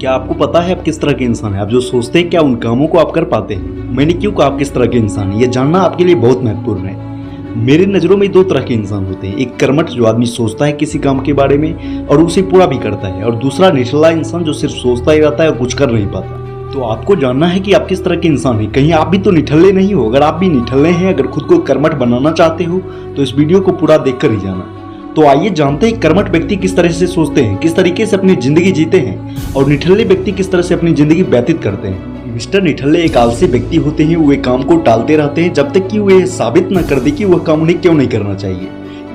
क्या आपको पता है आप किस तरह के इंसान हैं? आप जो सोचते हैं क्या उन कामों को आप कर पाते हैं? मैंने क्यों कहा आप किस तरह के इंसान हैं, ये जानना आपके लिए बहुत महत्वपूर्ण है। मेरी नज़रों में दो तरह के इंसान होते हैं, एक कर्मठ जो आदमी सोचता है किसी काम के बारे में और उसे पूरा भी करता है, और दूसरा निठल्ला इंसान जो सिर्फ सोचता ही रहता है और कुछ कर नहीं पाता। तो आपको जानना है कि आप किस तरह के इंसान हैं। कहीं आप भी तो निठल्ले नहीं हो। अगर आप भी निठल्ले हैं, अगर खुद को कर्मठ बनाना चाहते हो तो इस वीडियो को पूरा देखकर ही जाना। तो आइए जानते हैं कर्मठ व्यक्ति किस तरह से सोचते हैं, किस तरीके से अपनी जिंदगी जीते हैं, और निठल्ले व्यक्ति किस तरह से अपनी जिंदगी व्यतीत करते हैं। मिस्टर निठल्ले एक आलसी व्यक्ति होते हैं। वे काम को टालते रहते हैं जब तक कि वे साबित न कर दे कि वह काम उन्हें क्यों नहीं करना चाहिए,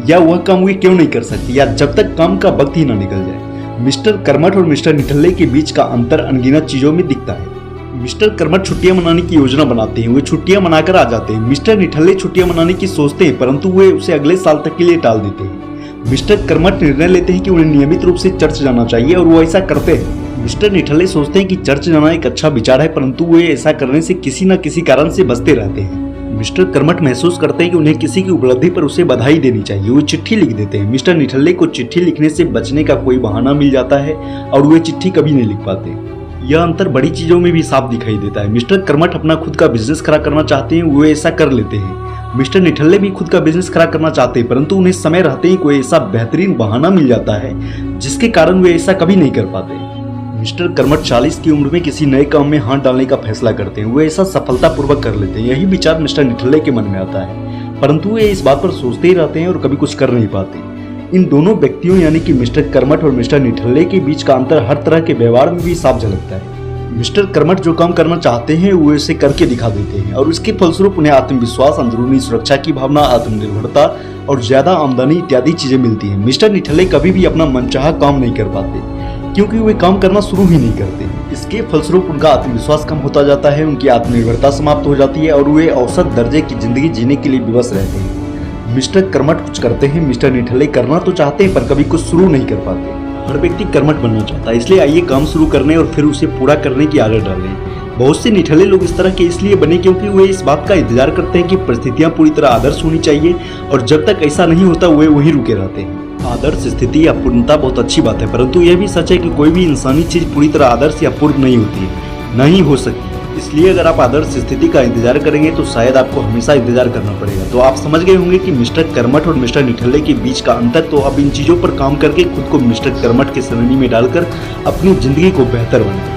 या वह काम वे क्यों नहीं कर सकते, या जब तक काम का वक्त ही न निकल जाए। मिस्टर कर्मठ और मिस्टर निठल्ले के बीच का अंतर अनगिनत चीजों में दिखता है। मिस्टर कर्मठ छुट्टियां मनाने की योजना बनाते हैं, वे छुट्टियां मनाकर आ जाते हैं। मिस्टर निठल्ले छुट्टियां मनाने की सोचते हैं, परंतु वे उसे अगले साल तक के लिए टाल देते हैं। मिस्टर कर्मठ निर्णय लेते हैं कि उन्हें नियमित रूप से चर्च जाना चाहिए, और वो ऐसा करते हैं। मिस्टर निठल्ले सोचते हैं कि चर्च जाना एक अच्छा विचार है, परंतु वे ऐसा करने से किसी न किसी कारण से बचते रहते हैं। मिस्टर कर्मठ महसूस करते हैं कि उन्हें किसी की उपलब्धि पर उसे बधाई देनी चाहिए, वो चिट्ठी लिख देते हैं। मिस्टर निठल्ले को चिट्ठी लिखने से बचने का कोई बहाना मिल जाता है और वे चिट्ठी कभी नहीं लिख पाते। यह अंतर बड़ी चीजों में भी साफ दिखाई देता है। मिस्टर कर्मठ अपना खुद का बिजनेस खड़ा करना चाहते हैं, वो ऐसा कर लेते हैं। मिस्टर निठल्ले भी खुद का बिजनेस खड़ा करना चाहते हैं, परंतु उन्हें समय रहते ही कोई ऐसा बेहतरीन बहाना मिल जाता है जिसके कारण वे ऐसा कभी नहीं कर पाते। मिस्टर कर्मठ 40 की उम्र में किसी नए काम में हाथ डालने का फैसला करते हैं, वे ऐसा सफलतापूर्वक कर लेते हैं। यही विचार मिस्टर निठल्ले के मन में आता है, परंतु वे इस बात पर सोचते ही रहते हैं और कभी कुछ कर नहीं पाते। इन दोनों व्यक्तियों यानी कि मिस्टर कर्मठ और मिस्टर निठल्ले के बीच का अंतर हर तरह के व्यवहार में भी साफ झलकता है। मिस्टर कर्मठ जो काम करना चाहते हैं वो इसे करके दिखा देते हैं, और इसके फलस्वरूप उन्हें आत्मविश्वास, अंदरूनी सुरक्षा की भावना, आत्मनिर्भरता और ज्यादा आमदनी इत्यादि चीजें मिलती हैं। मिस्टर निठल्ले कभी भी अपना मनचाहा काम नहीं कर पाते, क्योंकि वे काम करना शुरू ही नहीं करते। इसके फलस्वरूप उनका आत्मविश्वास कम होता जाता है, उनकी आत्मनिर्भरता समाप्त हो जाती है, और वे औसत दर्जे की जिंदगी जीने के लिए विवश रहते हैं। मिस्टर कर्मठ कुछ करते हैं, मिस्टर निठल्ले करना तो चाहते हैं पर कभी कुछ शुरू नहीं कर पाते। हर व्यक्ति कर्मठ बनना चाहता है, इसलिए आइए काम शुरू करने और फिर उसे पूरा करने की आदत डालें। बहुत से निठल्ले लोग इस तरह के इसलिए बने क्योंकि वे इस बात का इंतजार करते हैं कि परिस्थितियां पूरी तरह आदर्श होनी चाहिए, और जब तक ऐसा नहीं होता वे वहीं रुके रहते हैं। आदर्श स्थिति या पूर्णता बहुत अच्छी बात है, परंतु यह भी सच है कि कोई भी इंसानी चीज पूरी तरह आदर्श या पूर्ण नहीं होती है, नहीं हो सकती। इसलिए अगर आप आदर्श स्थिति का इंतजार करेंगे तो शायद आपको हमेशा इंतजार करना पड़ेगा। तो आप समझ गए होंगे कि मिस्टर कर्मठ और मिस्टर निठल्ले के बीच का अंतर। तो अब इन चीजों पर काम करके खुद को मिस्टर कर्मठ के श्रेणी में डालकर अपनी जिंदगी को बेहतर बनाएं।